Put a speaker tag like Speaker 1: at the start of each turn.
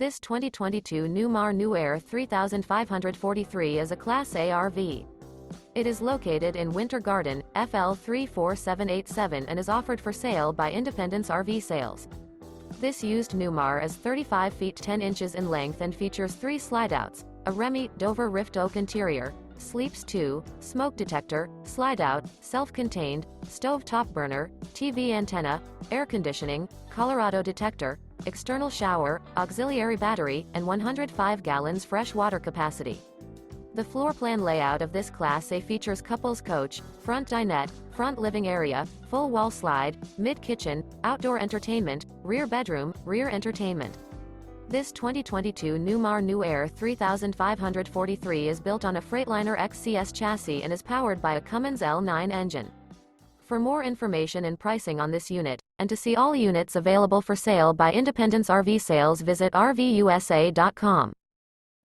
Speaker 1: This 2022 Newmar New Aire 3543 is a Class A RV. It is located in Winter Garden, FL 34787 and is offered for sale by Independence RV Sales. This used Newmar is 35 feet 10 inches in length and features 3 slideouts, a Remmy Dover Rift Oak interior, Sleeps 2, smoke detector, slideout, self-contained, stove top burner, TV antenna, air conditioning, Colorado detector, external shower, auxiliary battery, and 105 gallons fresh water capacity. The floor plan layout of this Class A features couples coach, front dinette, front living area, full wall slide, mid-kitchen, outdoor entertainment, rear bedroom, rear entertainment. This 2022 Newmar New Aire 3543 is built on a Freightliner XCS chassis and is powered by a Cummins L9 engine. For more information and pricing on this unit, and to see all units available for sale by Independence RV Sales, visit RVUSA.com.